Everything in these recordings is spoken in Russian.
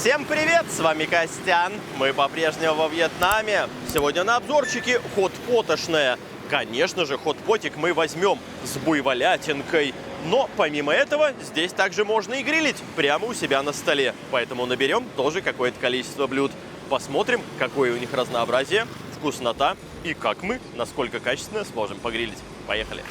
Всем привет, с вами Костян. Мы по-прежнему во Вьетнаме. Сегодня на обзорчике хот-потошное. Конечно же, хот-потик мы возьмем с буйволятинкой. Но помимо этого, здесь также можно и грилить прямо у себя на столе. Поэтому наберем тоже какое-то количество блюд. Посмотрим, какое у них разнообразие, вкуснота и как мы, насколько качественно сможем погрилить. Поехали!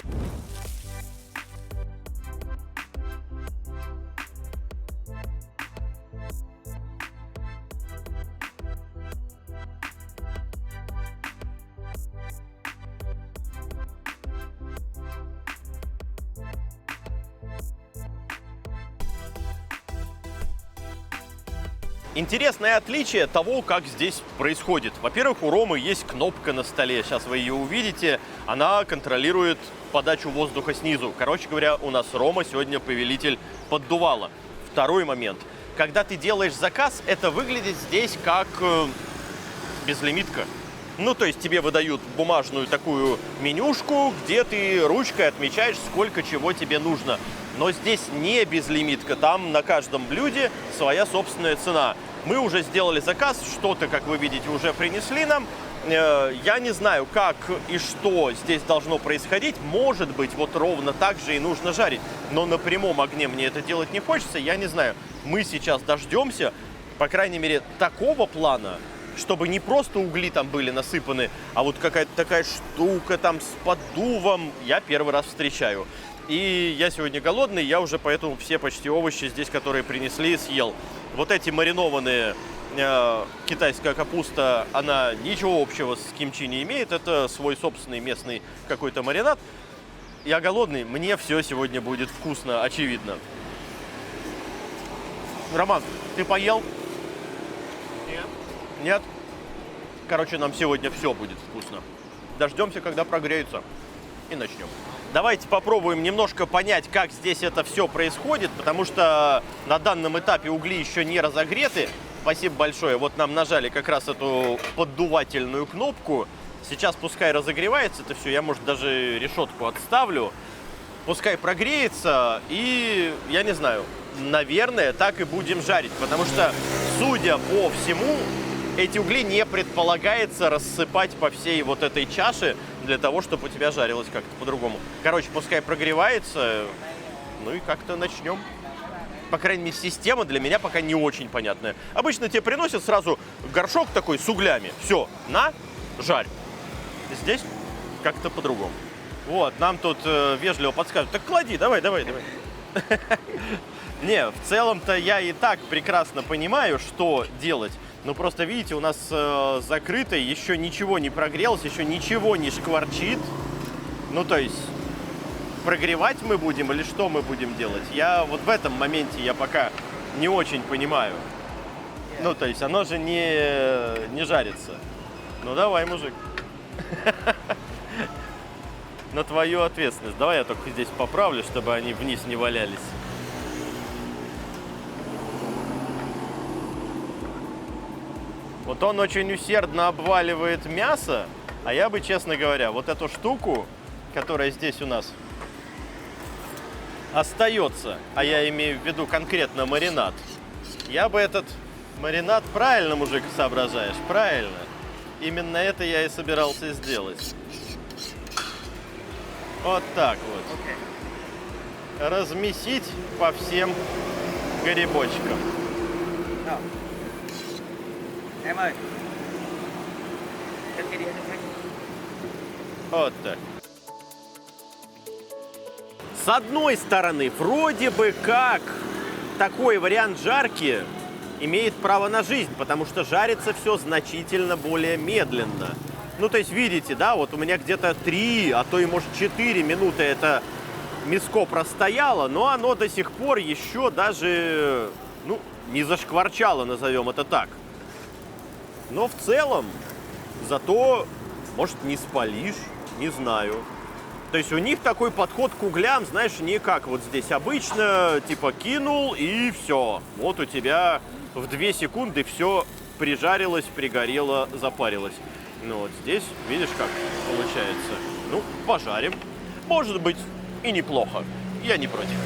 Интересное отличие того, как здесь происходит. Во-первых, у Ромы есть кнопка на столе. Сейчас вы ее увидите. Она контролирует подачу воздуха снизу. Короче говоря, у нас Рома сегодня повелитель поддувала. Второй момент. Когда ты делаешь заказ, это выглядит здесь как безлимитка. Ну, то есть тебе выдают бумажную такую менюшку, где ты ручкой отмечаешь, сколько чего тебе нужно. Но здесь не безлимитка, там на каждом блюде своя собственная цена. Мы уже сделали заказ, что-то, как вы видите, уже принесли нам. Я не знаю, как и что здесь должно происходить. Может быть, вот ровно так же и нужно жарить. Но на прямом огне мне это делать не хочется, я не знаю. Мы сейчас дождемся, по крайней мере, такого плана, чтобы не просто угли там были насыпаны, а вот какая-то такая штука там с поддувом, я первый раз встречаю. И я сегодня голодный, я уже поэтому все почти овощи здесь, которые принесли, съел. Вот эти маринованные китайская капуста, она ничего общего с кимчи не имеет. Это свой собственный местный какой-то маринад. Я голодный, мне все сегодня будет вкусно, очевидно. Роман, ты поел? Нет. Нет? Короче, нам сегодня все будет вкусно. Дождемся, когда прогреются, и начнем. Давайте попробуем немножко понять, как здесь это все происходит, потому что на данном этапе угли еще не разогреты. Спасибо большое. Вот нам нажали как раз эту поддувательную кнопку. Сейчас пускай разогревается это все. Я, может, даже решетку отставлю. Пускай прогреется. И, я не знаю, наверное, так и будем жарить. Потому что, судя по всему, эти угли не предполагается рассыпать по всей вот этой чаше для того, чтобы у тебя жарилось как-то по-другому. Короче, пускай прогревается, ну и как-то начнем. По крайней мере, система для меня пока не очень понятная. Обычно тебе приносят сразу горшок такой с углями. Все, на, жарь. Здесь как-то по-другому. Вот, нам тут вежливо подсказывают. Так клади, давай. Не, в целом-то я и так прекрасно понимаю, что делать. Ну, просто, видите, у нас закрыто, еще ничего не прогрелось, еще ничего не шкварчит. Ну, то есть, прогревать мы будем или что мы будем делать? Я вот в этом моменте я пока не очень понимаю. Ну, то есть, оно же не жарится. Ну, давай, мужик. На твою ответственность. Давай я только здесь поправлю, чтобы они вниз не валялись. Вот он очень усердно обваливает мясо, а я бы, честно говоря, вот эту штуку, которая здесь у нас остается, а я имею в виду конкретно маринад, я бы этот маринад, правильно, мужик, соображаешь, правильно. Именно это я и собирался сделать. Вот так вот. Размесить по всем грибочкам. Em ơi, cái đĩa cho khách. Вот так. С одной стороны, вроде бы как такой вариант жарки имеет право на жизнь, потому что жарится все значительно более медленно. Ну, то есть, видите, да, вот у меня где-то 3, а то и, может, 4 минуты это мяско простояло, но оно до сих пор еще даже, ну, не зашкварчало, назовем это так. Но в целом, зато, может, не спалишь, не знаю. То есть у них такой подход к углям, знаешь, не как вот здесь обычно, типа кинул и все. Вот у тебя в 2 секунды все прижарилось, пригорело, запарилось. Ну вот здесь, видишь, как получается. Ну, пожарим. Может быть, и неплохо. Я не против.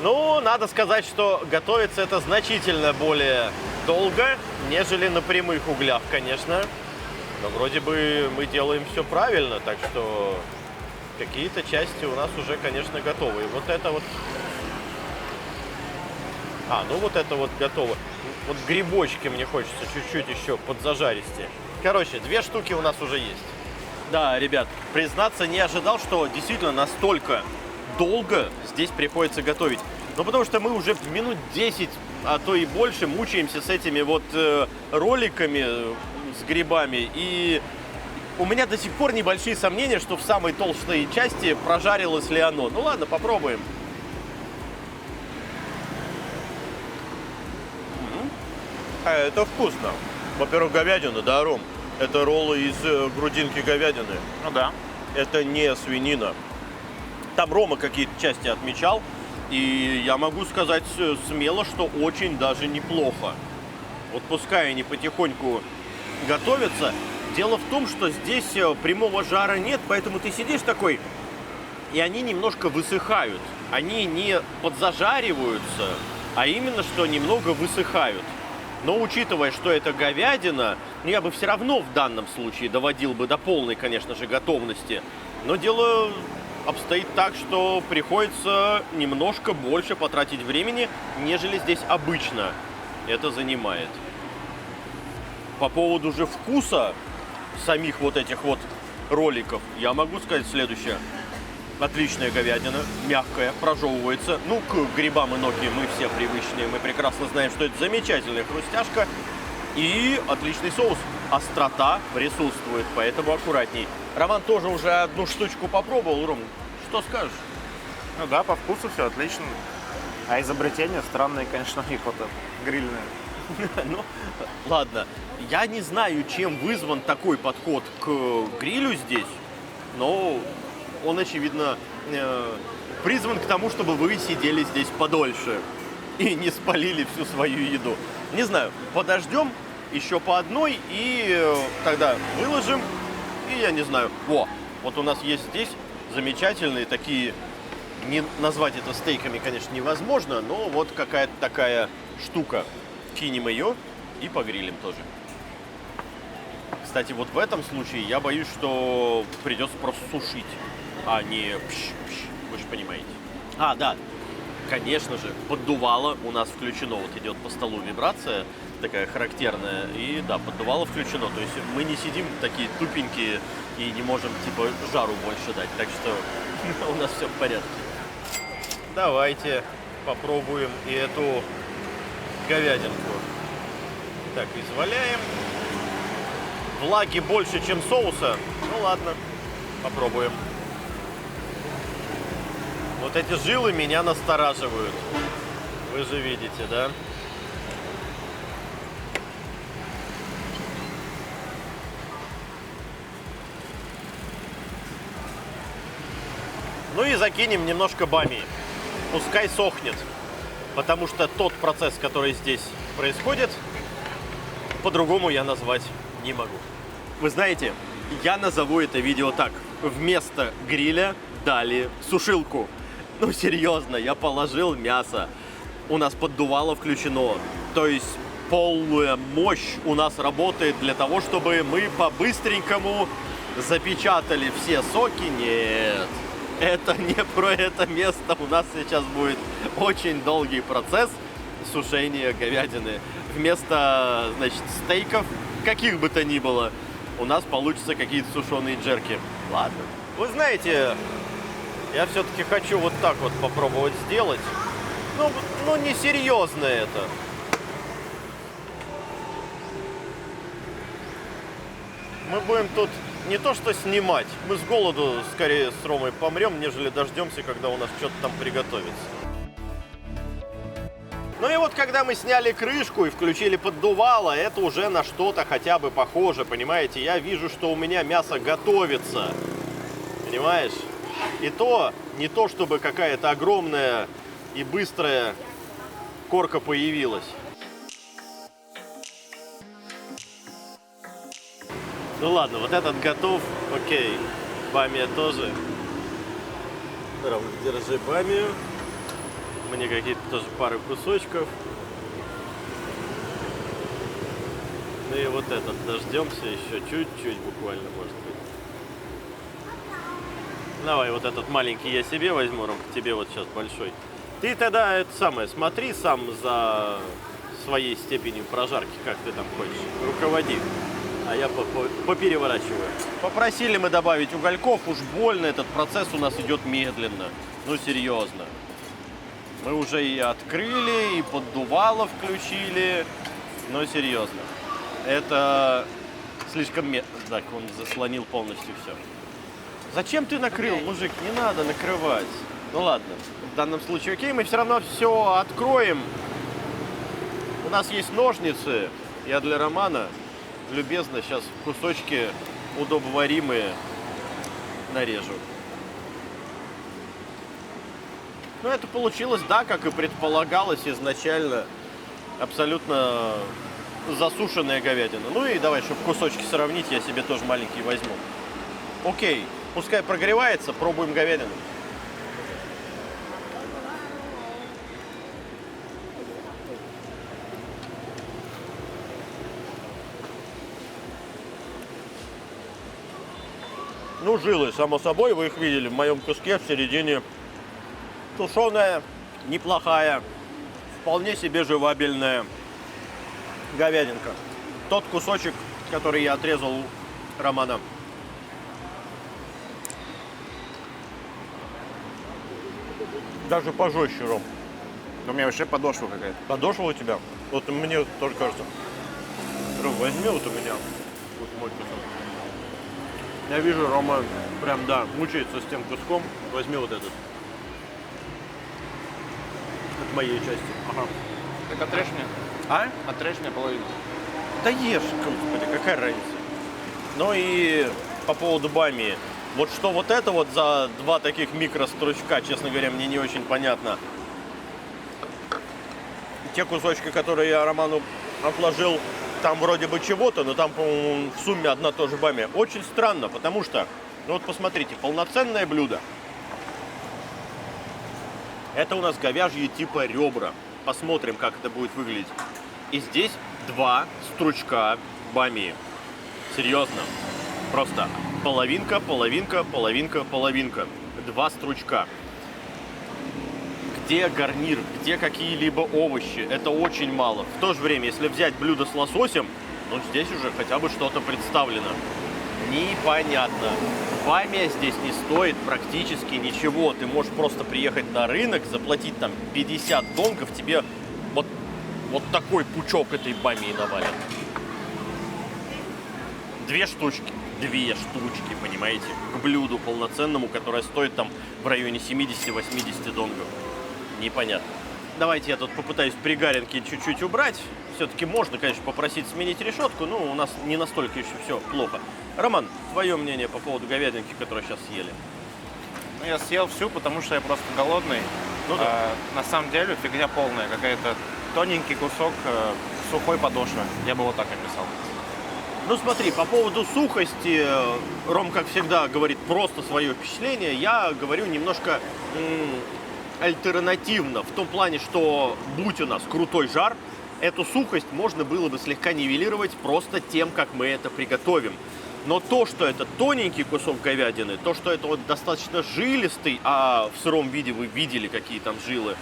Ну, надо сказать, что готовится это значительно более долго, нежели на прямых углях, конечно. Но вроде бы мы делаем все правильно, так что какие-то части у нас уже, конечно, готовы. И вот это вот... ну вот это вот готово. Вот грибочки мне хочется чуть-чуть еще подзажаристее. Короче, 2 штуки у нас уже есть. Да, ребят, признаться, не ожидал, что действительно настолько долго здесь приходится готовить. Ну, потому что мы уже минут 10, а то и больше мучаемся с этими вот роликами с грибами. И у меня до сих пор небольшие сомнения, что в самой толстой части прожарилось ли оно. Ну ладно, попробуем. Это вкусно. Во-первых, говядина, да, Ром? Это роллы из грудинки говядины. Ну да. Это не свинина. Там Рома какие-то части отмечал. И я могу сказать смело, что очень даже неплохо. Вот пускай они потихоньку готовятся. Дело в том, что здесь прямого жара нет, поэтому ты сидишь такой, и они немножко высыхают. Они не подзажариваются, а именно что немного высыхают. Но учитывая, что это говядина, я бы все равно в данном случае доводил бы до полной, конечно же, готовности. Но дело обстоит так, что приходится немножко больше потратить времени, нежели здесь обычно это занимает. По поводу же вкуса самих вот этих вот роликов я могу сказать следующее. Отличная говядина, мягкая, прожевывается. Ну, к грибам и ноги мы все привычные, мы прекрасно знаем, что это замечательная хрустяшка. И отличный соус. Острота присутствует, поэтому аккуратней. Роман тоже уже одну штучку попробовал. Ром, что скажешь? Ну да, по вкусу все отлично. А изобретение странное, конечно, у них вот это грильное. Ну, ладно. Я не знаю, чем вызван такой подход к грилю здесь, но он, очевидно, призван к тому, чтобы вы сидели здесь подольше и не спалили всю свою еду. Не знаю, подождем еще по одной и тогда выложим. И я не знаю. Вот у нас есть здесь замечательные такие, не назвать это стейками, конечно, невозможно, но вот какая-то такая штука. Кинем ее и погрилим тоже. Кстати, вот в этом случае я боюсь, что придется просто сушить, а не пш-пш. Вы же понимаете. Да, конечно же, поддувало у нас включено. Вот идет по столу вибрация такая характерная. И да, поддувало включено. То есть мы не сидим такие тупенькие и не можем типа жару больше дать. Так что у нас все в порядке. Давайте попробуем и эту говядинку. Так, изваляем. Влаги больше, чем соуса. Ну ладно, попробуем. Вот эти жилы меня настораживают. Вы же видите, да? Ну и закинем немножко бамии. Пускай сохнет. Потому что тот процесс, который здесь происходит, по-другому я назвать не могу. Вы знаете, я назову это видео так. Вместо гриля дали сушилку. Ну серьезно, я положил мясо. У нас поддувало включено. То есть полная мощь у нас работает для того, чтобы мы по-быстренькому запечатали все соки. Нет, это не про это место. У нас сейчас будет очень долгий процесс сушения говядины. Вместо, значит, стейков, каких бы то ни было, у нас получатся какие-то сушеные джерки. Ладно. Вы знаете, я все-таки хочу вот так вот попробовать сделать. Ну не серьезно это. Мы будем тут не то что снимать, мы с голоду скорее с Ромой помрем, нежели дождемся, когда у нас что-то там приготовится. Ну и вот когда мы сняли крышку и включили поддувало, это уже на что-то хотя бы похоже, понимаете? Я вижу, что у меня мясо готовится, понимаешь? И то, не то чтобы какая-то огромная и быстрая корка появилась. Ну ладно, вот этот готов, окей. Бамия тоже. Ром, держи бамию. Мне какие-то тоже пары кусочков. Ну и вот этот дождемся еще чуть-чуть буквально, может быть. Давай вот этот маленький я себе возьму, Ром, тебе вот сейчас большой. Ты тогда это самое, смотри сам за своей степенью прожарки, как ты там хочешь. Руководи. А я попереворачиваю. Попросили мы добавить угольков, уж больно этот процесс у нас идет медленно. Ну серьезно. Мы уже и открыли, и поддувало включили. Но серьезно. Это слишком медленно. Так, он заслонил полностью все. Зачем ты накрыл, мужик? Не надо накрывать. Ну ладно, в данном случае окей, мы все равно все откроем. У нас есть ножницы. Я для Романа любезно сейчас кусочки удобоваримые нарежу. Ну, это получилось, да, как и предполагалось изначально. Абсолютно засушенная говядина. Ну и давай, чтобы кусочки сравнить, я себе тоже маленький возьму. Окей, пускай прогревается, пробуем говядину. Ну, жилы, само собой, вы их видели в моем куске в середине. Тушеная, неплохая, вполне себе жевабельная говядинка. Тот кусочек, который я отрезал у Романа. Даже пожестче, Ром. У меня вообще подошва какая-то. Подошва у тебя? Вот мне тоже кажется. Ром, возьми вот у меня вот мой кусок. Я вижу, Рома прям, да, мучается с тем куском. Возьми вот этот. От моей части. Ага. Так отрежь мне. А? Отрежь мне половину. Да ешь, господи, какая разница. Ну и по поводу бамии. Вот что вот это вот за два таких микростручка, честно говоря, мне не очень понятно. Те кусочки, которые я Роману отложил, там вроде бы чего-то, но там, по-моему, в сумме одна тоже бамия. Очень странно, потому что, ну вот посмотрите, полноценное блюдо. Это у нас говяжьи типа ребра. Посмотрим, как это будет выглядеть. И здесь два стручка бамии. Серьезно. Просто половинка, половинка, половинка, половинка. Два стручка. Где гарнир, где какие-либо овощи. Это очень мало. В то же время, если взять блюдо с лососем, ну здесь уже хотя бы что-то представлено. Непонятно. Бамия здесь не стоит практически ничего. Ты можешь просто приехать на рынок, заплатить там 50 донгов, тебе вот такой пучок этой бамии навалят. Две штучки, понимаете, к блюду полноценному, которое стоит там в районе 70-80 донгов. Непонятно. Давайте я тут попытаюсь пригаренки чуть-чуть убрать. Все-таки можно, конечно, попросить сменить решетку, но у нас не настолько еще все плохо. Роман, твое мнение по поводу говядинки, которую сейчас съели? Ну, я съел всю, потому что я просто голодный. Ну да. На самом деле фигня полная. Какая-то тоненький кусок сухой подошвы. Я бы вот так описал. Ну смотри, по поводу сухости, Ром, как всегда, говорит просто свое впечатление. Я говорю немножко альтернативно, в том плане, что будь у нас крутой жар, эту сухость можно было бы слегка нивелировать просто тем, как мы это приготовим. Но то, что это тоненький кусок говядины, то, что это вот достаточно жилистый, а в сыром виде вы видели, какие там жилы,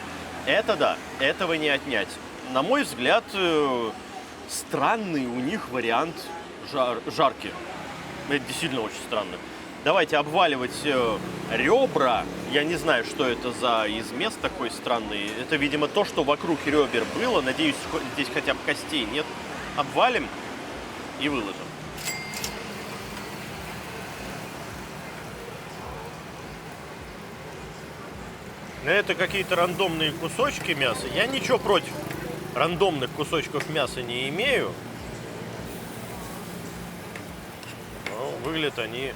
это да, этого не отнять. На мой взгляд, странный у них вариант жарки. Это действительно очень странно. Давайте обваливать ребра. Я не знаю, что это за измес такой странный. Это, видимо, то, что вокруг ребер было. Надеюсь, здесь хотя бы костей нет. Обвалим и выложим. Это какие-то рандомные кусочки мяса. Я ничего против рандомных кусочков мяса не имею. Но выглядят они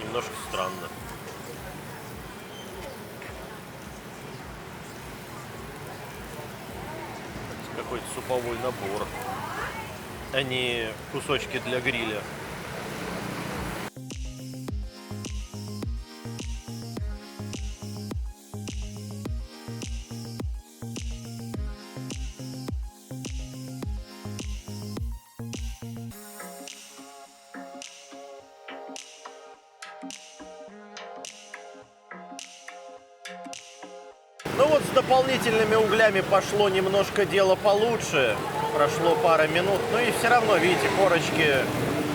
немножко странно. Какой-то суповой набор, а не кусочки для гриля. вот с дополнительными углями пошло немножко дело получше. Прошло пара минут, но и все равно, видите, корочки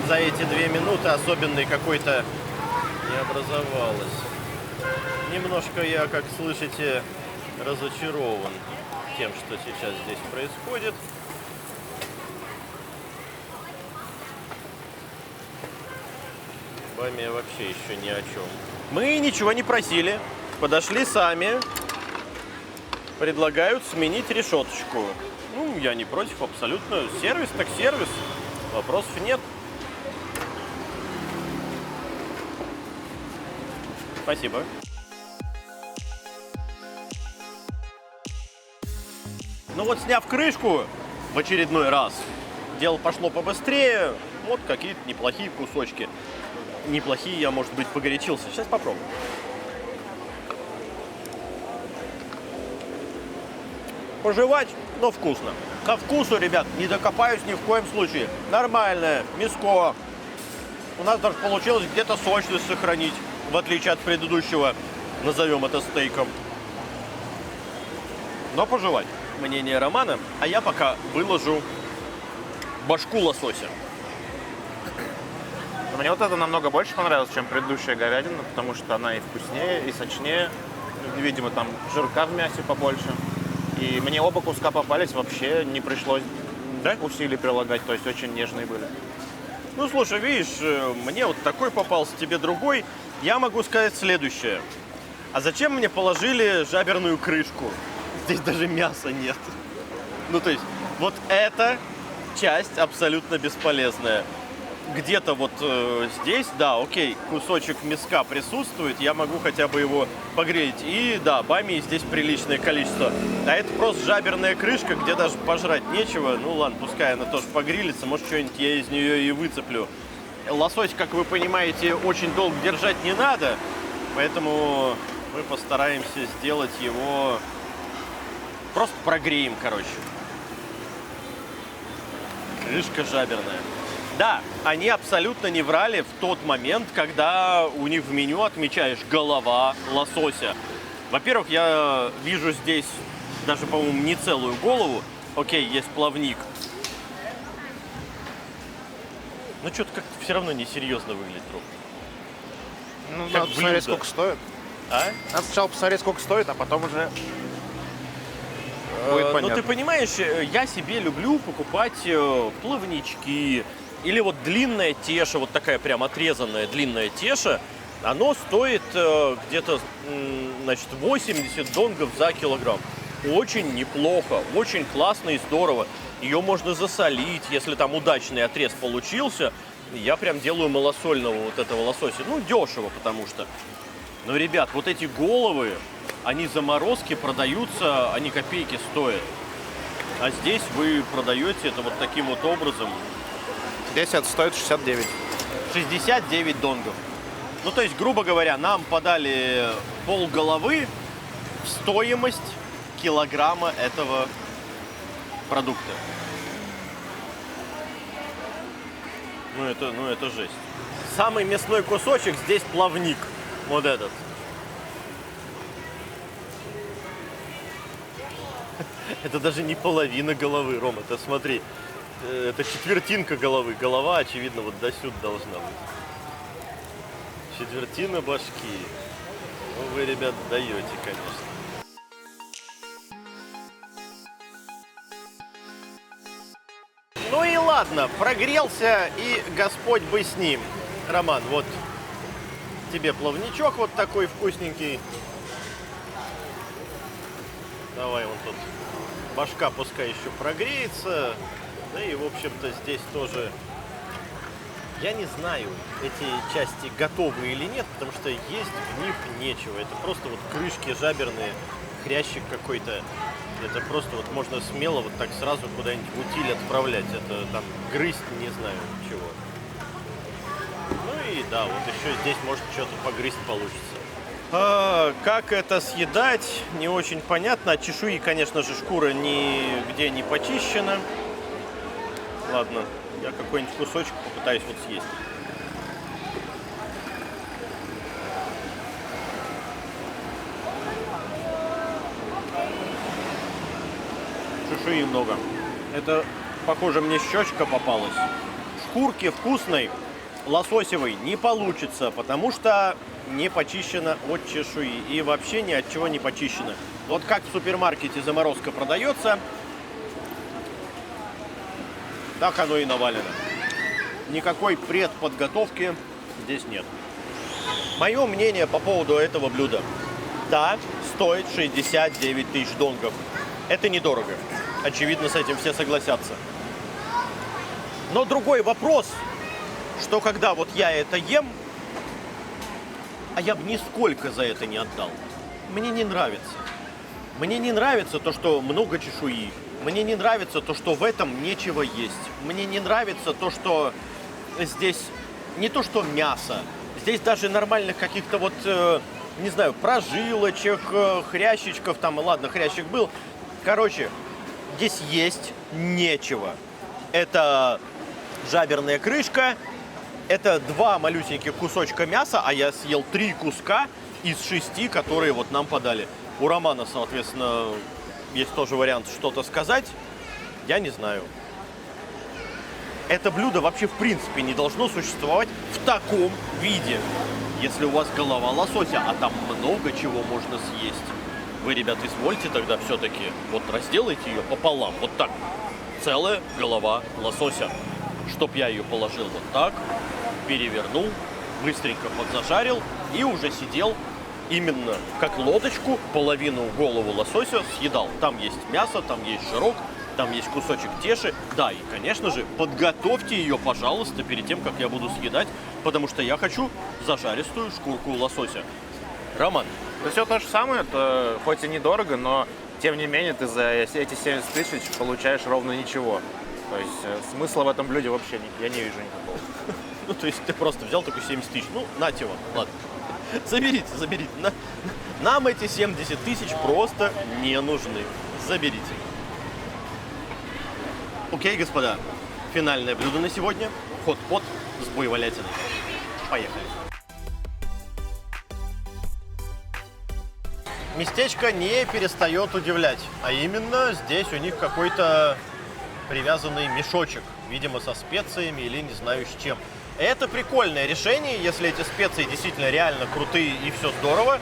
за эти 2 минуты особенной какой-то не образовалось. Немножко я, как слышите, разочарован тем, что сейчас здесь происходит. Бамия вообще еще ни о чем. Мы ничего не просили. Подошли сами. Предлагают сменить решеточку. Ну, я не против абсолютно. Сервис так сервис. Вопросов нет. Спасибо. Ну вот, сняв крышку в очередной раз, дело пошло побыстрее. Вот какие-то неплохие кусочки. Неплохие, я, может быть, погорячился. Сейчас попробую. Пожевать, но вкусно. Ко вкусу, ребят, не докопаюсь ни в коем случае. Нормальное мяско. У нас даже получилось где-то сочность сохранить, в отличие от предыдущего, назовем это стейком. Но пожевать. Мнение Романа, а я пока выложу башку лосося. Мне вот это намного больше понравилось, чем предыдущая говядина, потому что она и вкуснее, и сочнее. Видимо, там жирка в мясе побольше. И мне оба куска попались, вообще не пришлось усилий прилагать, то есть очень нежные были. Ну, слушай, видишь, мне вот такой попался, тебе другой. Я могу сказать следующее. А зачем мне положили жаберную крышку? Здесь даже мяса нет. Ну, то есть, вот эта часть абсолютно бесполезная. Где-то вот здесь, да, окей, кусочек мяска присутствует, я могу хотя бы его погрелить. И да, бамии здесь приличное количество. А это просто жаберная крышка, где даже пожрать нечего. Ну ладно, пускай она тоже погрелится, может что-нибудь я из нее и выцеплю. Лосось, как вы понимаете, очень долго держать не надо, поэтому мы постараемся сделать его... Просто прогреем, короче. Крышка жаберная. Да, они абсолютно не врали в тот момент, когда у них в меню отмечаешь голова лосося. Во-первых, я вижу здесь даже, по-моему, не целую голову. Окей, есть плавник. Но что-то как-то все равно несерьезно выглядит, Ром. Ну, Как надо посмотреть, блюдо. сколько стоит. А? Надо сначала посмотреть, сколько стоит, а потом уже будет Ну, понятно. ты понимаешь, я себе люблю покупать плавнички. Или вот длинная теша, вот такая прям отрезанная длинная теша, оно стоит где-то, значит, 80 донгов за килограмм. Очень неплохо, очень классно и здорово. Ее можно засолить, если там удачный отрез получился. Я прям делаю малосольного вот этого лосося. Ну, дешево, потому что. Но, ребят, вот эти головы, они заморозки продаются, они копейки стоят. А здесь вы продаете это вот таким вот образом. Здесь это стоит 69. 69 донгов. Ну, то есть, грубо говоря, нам подали полголовы в стоимость килограмма этого продукта. Ну, это жесть. Самый мясной кусочек здесь плавник. Вот этот. Это даже не половина головы, Рома, ты смотри. Это четвертинка головы. Голова, очевидно, вот до сюда должна быть. Четвертина башки. Ну, вы, ребят, даете, конечно. Ну и ладно, прогрелся, и Господь бы с ним. Роман, вот тебе плавничок вот такой вкусненький. Давай вон тут. Башка пускай еще прогреется. Да и, в общем-то, здесь тоже... Я не знаю, эти части готовы или нет, потому что есть в них нечего. Это просто вот крышки жаберные, хрящик какой-то. Это просто вот можно смело вот так сразу куда-нибудь в утиль отправлять. Это там грызть не знаю чего. Ну и да, вот еще здесь может что-то погрызть получится. Как это съедать, не очень понятно. От чешуи, конечно же, шкура нигде не почищена. Ладно, я какой-нибудь кусочек попытаюсь вот съесть. чешуи много. Это, похоже, мне щечка попалась. Шкурки вкусной, лососевой не получится, потому что не почищена от чешуи. И вообще ни от чего не почищена. Вот как в супермаркете заморозка продается, так оно и навалено. Никакой предподготовки здесь нет. Мое мнение по поводу этого блюда. Да, стоит 69 тысяч донгов. Это недорого. Очевидно, с этим все согласятся. Но другой вопрос, что когда вот я это ем, а я бы нисколько за это не отдал. Мне не нравится. Мне не нравится то, что много чешуи. Мне не нравится то, что в этом нечего есть. Мне не нравится то, что здесь не то, что мясо. Здесь даже нормальных каких-то вот, не знаю, прожилочек, хрящичков там, ладно, хрящик был. Короче, здесь есть нечего. Это жаберная крышка, это 2 малюсеньких кусочка мяса, а я съел 3 куска из 6, которые вот нам подали. У Романа, соответственно, есть тоже вариант что-то сказать. Я не знаю. Это блюдо вообще в принципе не должно существовать в таком виде. Если у вас голова лосося, а там много чего можно съесть, вы, ребят, извольте тогда все-таки вот разделайте ее пополам. Вот так. Целая голова лосося. Чтоб я ее положил вот так, перевернул, быстренько подзажарил и уже сидел именно как лодочку, половину голову лосося съедал. Там есть мясо, там есть жирок, там есть кусочек теши. Да, и, конечно же, подготовьте ее, пожалуйста, перед тем, как я буду съедать, потому что я хочу зажаристую шкурку лосося. Роман. Это все то же самое, это хоть и недорого, но тем не менее ты за эти 70 тысяч получаешь ровно ничего. То есть смысла в этом блюде вообще я не вижу никакого. Ну, то есть ты просто взял такой 70 тысяч. Ну, нате вам, ладно. Заберите. Нам эти 70 тысяч просто не нужны. Заберите. Окей, господа. Финальное блюдо на сегодня. Хот-пот с буйволятиной. Поехали. Местечко не перестает удивлять. А именно здесь у них какой-то привязанный мешочек. Видимо, со специями или не знаю с чем. Это прикольное решение, если эти специи действительно реально крутые и все здорово.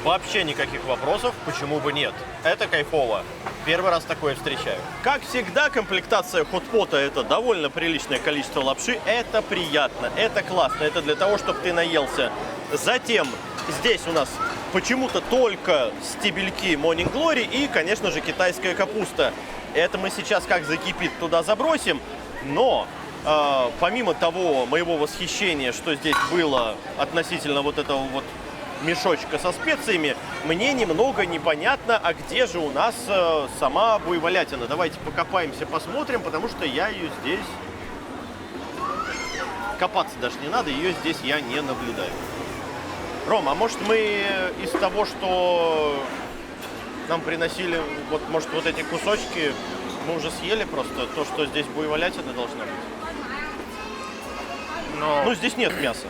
Вообще никаких вопросов, почему бы нет. Это кайфово. Первый раз такое встречаю. Как всегда, комплектация хот-пота — это довольно приличное количество лапши. Это приятно, это классно, это для того, чтобы ты наелся. Затем здесь у нас почему-то только стебельки Morning Glory и, конечно же, китайская капуста. Это мы сейчас как закипит туда забросим, но помимо того моего восхищения, что здесь было относительно вот этого вот мешочка со специями, мне немного непонятно, а где же у нас сама буйволятина. Давайте покопаемся, посмотрим, потому что я ее здесь... Копаться даже не надо, ее здесь я не наблюдаю. Ром, а может мы из того, что нам приносили, вот может вот эти кусочки, мы уже съели просто то, что здесь буйволятина должна быть? Ну, здесь нет мяса.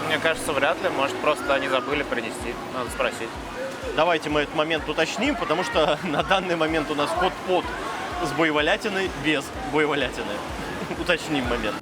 Мне кажется, вряд ли. Может, просто они забыли принести. Надо спросить. Давайте мы этот момент уточним, потому что на данный момент у нас хот-пот с буйволятиной без буйволятины. Уточним момент.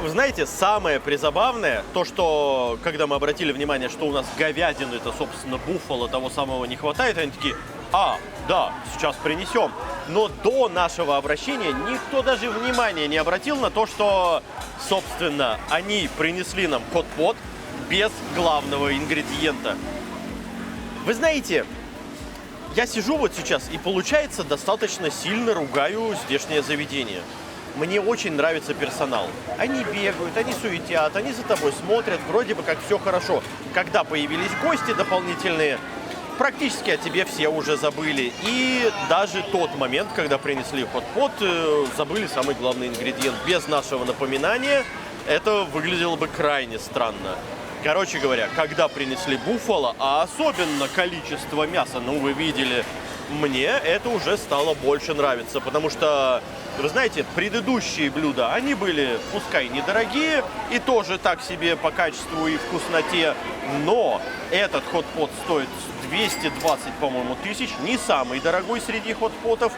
Вы знаете, самое призабавное, то, что, когда мы обратили внимание, что у нас говядины, это, собственно, буффало того самого не хватает, они такие: да, сейчас принесем. Но до нашего обращения никто даже внимания не обратил на то, что, собственно, они принесли нам хот-пот без главного ингредиента. Вы знаете, я сижу вот сейчас и, получается, достаточно сильно ругаю здешнее заведение. Мне очень нравится персонал. Они бегают, они суетят, они за тобой смотрят, вроде бы как все хорошо. Когда появились гости дополнительные, практически о тебе все уже забыли. И даже тот момент, когда принесли хот-pot, забыли самый главный ингредиент. Без нашего напоминания это выглядело бы крайне странно. Короче говоря, когда принесли буффало, а особенно количество мяса, ну вы видели, мне это уже стало больше нравиться, потому что, вы знаете, предыдущие блюда, они были, пускай недорогие, и тоже так себе по качеству и вкусноте, но этот хот-пот стоит 220, по-моему, тысяч, не самый дорогой среди хот-потов,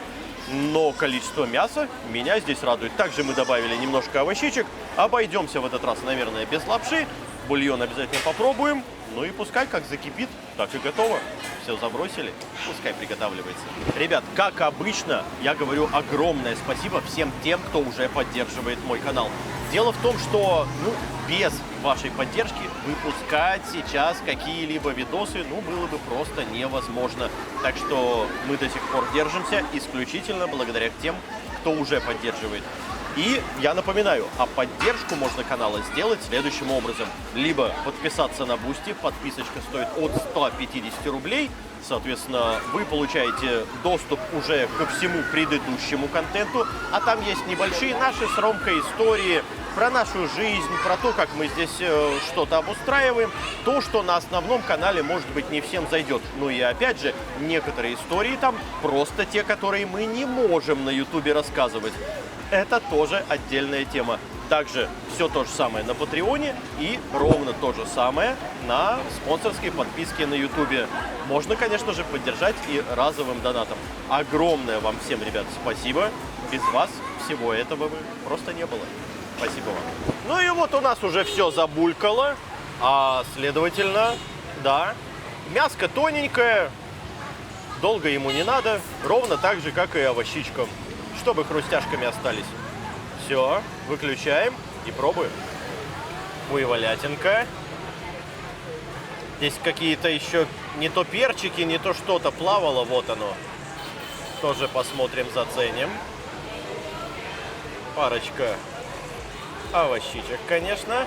но количество мяса меня здесь радует. Также мы добавили немножко овощичек, обойдемся в этот раз, наверное, без лапши. Бульон обязательно попробуем. Ну и пускай как закипит, так и готово. Все забросили, пускай приготавливается. Ребят, как обычно, я говорю огромное спасибо всем тем, кто уже поддерживает мой канал. Дело в том, что без вашей поддержки выпускать сейчас какие-либо видосы, было бы просто невозможно. Так что мы до сих пор держимся исключительно благодаря тем, кто уже поддерживает. И я напоминаю, поддержку можно канала сделать следующим образом. Либо подписаться на Boosty, подписочка стоит от 150 рублей. Соответственно, вы получаете доступ уже ко всему предыдущему контенту. А там есть небольшие наши с Ромкой истории про нашу жизнь, про то, как мы здесь что-то обустраиваем. То, что на основном канале, может быть, не всем зайдет. Ну и опять же, некоторые истории там просто те, которые мы не можем на Ютубе рассказывать. Это тоже отдельная тема. Также все то же самое на Патреоне и ровно то же самое на спонсорской подписке на Ютубе. Можно, конечно же, поддержать и разовым донатом. Огромное вам всем, ребят, спасибо. Без вас всего этого бы просто не было. Спасибо вам. Ну и вот у нас уже все забулькало, а следовательно, да, мяско тоненькое, долго ему не надо, ровно так же, как и овощичкам, чтобы хрустяшками остались. Все, выключаем и пробуем. Буйволятинка. Здесь какие-то еще не то перчики, не то что-то плавало, вот оно. Тоже посмотрим, заценим. Парочка овощичек, конечно.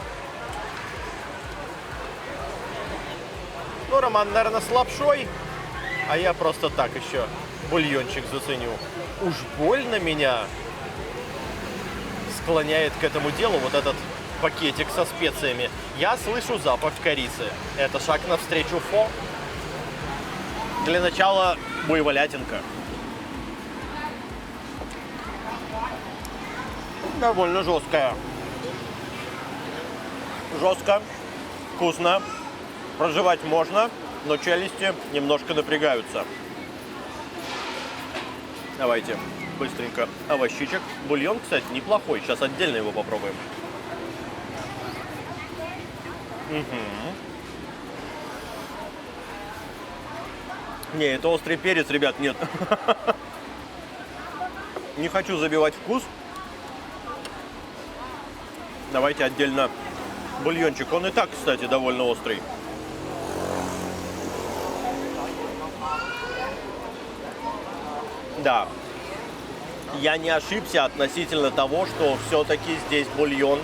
Ну, Роман, наверное, с лапшой, а я просто так еще бульончик заценю. Уж больно меня склоняет к этому делу вот этот пакетик со специями. Я слышу запах корицы. Это шаг навстречу фо. Для начала буйволятинка. Довольно жесткая. Жестко, вкусно, прожевать можно, но челюсти немножко напрягаются. Давайте быстренько овощичек. Бульон, кстати, неплохой. Сейчас отдельно его попробуем. Не, это острый перец, ребят, нет. Не хочу забивать вкус. Давайте отдельно бульончик. Он и так, кстати, довольно острый. Да, я не ошибся относительно того, что все-таки здесь бульон,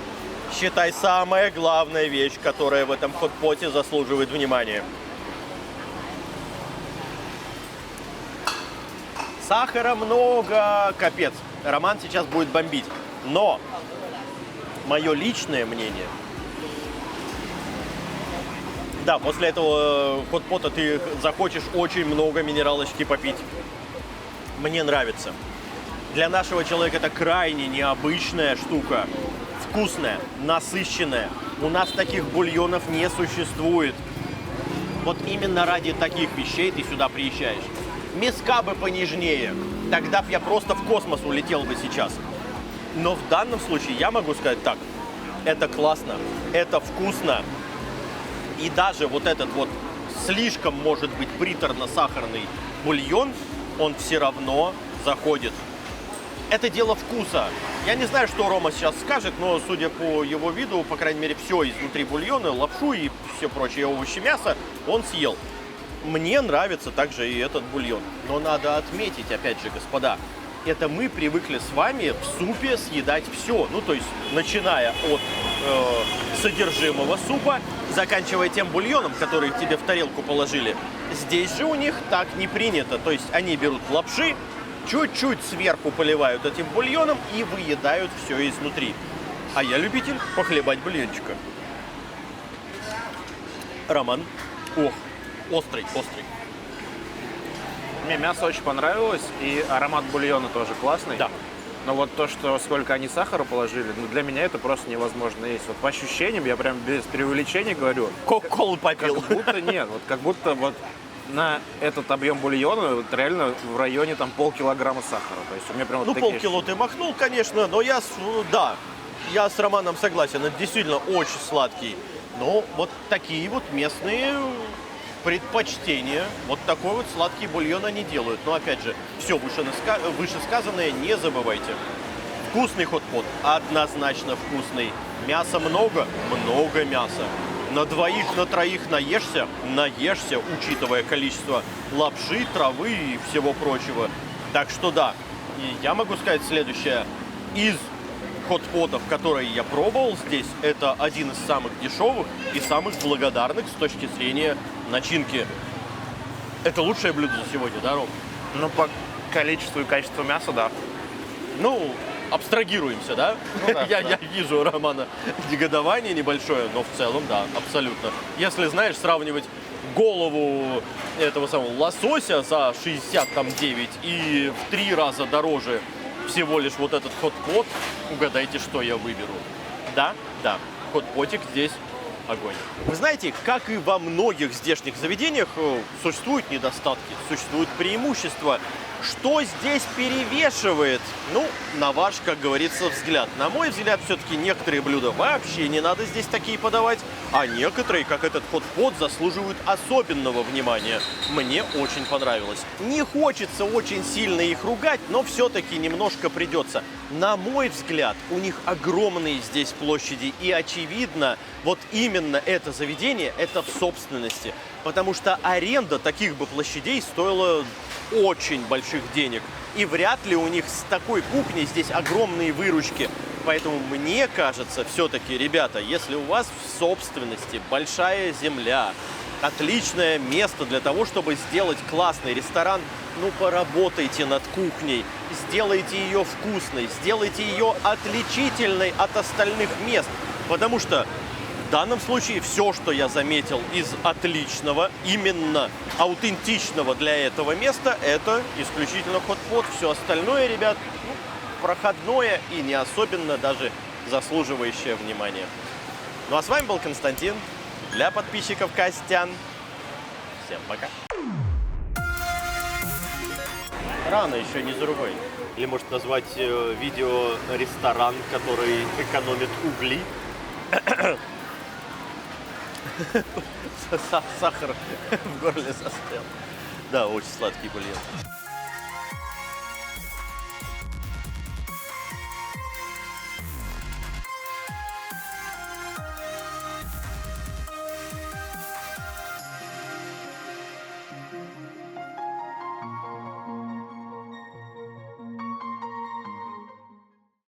считай, самая главная вещь, которая в этом хот-поте заслуживает внимания. Сахара много, капец. Роман сейчас будет бомбить. Но мое личное мнение... Да, после этого хот-пота ты захочешь очень много минералочки попить. Мне нравится. Для нашего человека это крайне необычная штука. Вкусная, насыщенная. У нас таких бульонов не существует. Вот именно ради таких вещей ты сюда приезжаешь. Миска бы понежнее. Тогда бы я просто в космос улетел бы сейчас. Но в данном случае я могу сказать так. Это классно, это вкусно. И даже вот этот вот слишком, может быть, приторно-сахарный бульон, он все равно заходит. Это дело вкуса. Я не знаю, что Рома сейчас скажет, но, судя по его виду, по крайней мере, все изнутри бульона, лапшу и все прочие овощи, мясо он съел. Мне нравится также и этот бульон. Но надо отметить, опять же, господа, это мы привыкли с вами в супе съедать все. Ну, то есть, начиная от содержимого супа, заканчивая тем бульоном, который тебе в тарелку положили. Здесь же у них так не принято. То есть, они берут лапши, чуть-чуть сверху поливают этим бульоном и выедают все изнутри. А я любитель похлебать бульончика. Роман. Ох, острый. Мне мясо очень понравилось, и аромат бульона тоже классный. Да. Но вот то, что сколько они сахара положили, ну, для меня это просто невозможно есть. Вот по ощущениям, я прям без преувеличения говорю, Кока-колу попил. как будто нет, вот как будто вот на этот объем бульона вот реально в районе там полкилограмма сахара. То есть у меня прям вот Ну, такие полкило ты махнул, конечно, но я с Романом согласен, это действительно очень сладкий. Но вот такие вот местные предпочтения, вот такой вот сладкий бульон они делают. Но опять же, все вышесказанное не забывайте. Вкусный хот-pot, однозначно вкусный. Мяса много мяса. На двоих, на троих наешься, учитывая количество лапши, травы и всего прочего. Так что да, и я могу сказать следующее. Из хот-потов, которые я пробовал здесь, это один из самых дешевых и самых благодарных с точки зрения начинки. Это лучшее блюдо за сегодня, да, Ром? Ну, по количеству и качеству мяса, да. Ну, абстрагируемся, да? Ну да, я да. вижу у Романа негодование небольшое, но в целом, да, абсолютно. Если, знаешь, сравнивать голову этого самого лосося за 69 и в 3 раза дороже всего лишь вот этот хот-пот, угадайте, что я выберу. Да, хот-потик здесь огонь. Вы знаете, как и во многих здешних заведениях, существуют недостатки, существуют преимущества. Что здесь перевешивает? Ну, на ваш, как говорится, взгляд. На мой взгляд, все-таки некоторые блюда вообще не надо здесь такие подавать, а некоторые, как этот хот-пот, заслуживают особенного внимания. Мне очень понравилось. Не хочется очень сильно их ругать, но все-таки немножко придется. На мой взгляд, у них огромные здесь площади, и очевидно, вот именно это заведение, это в собственности. Потому что аренда таких бы площадей стоила очень больших денег. И вряд ли у них с такой кухней здесь огромные выручки. Поэтому мне кажется, все-таки, ребята, если у вас в собственности большая земля, отличное место для того, чтобы сделать классный ресторан, ну, поработайте над кухней, сделайте ее вкусной, сделайте ее отличительной от остальных мест. Потому что в данном случае все, что я заметил из отличного, именно аутентичного для этого места, это исключительно хот-пот. Все остальное, ребят, ну, проходное и не особенно даже заслуживающее внимания. Ну а с вами был Константин. Для подписчиков Костян. Всем пока. Рано еще не зарубай. Или может назвать видео ресторан, который экономит угли. Сахар в горле застрял. Да, очень сладкий бульон.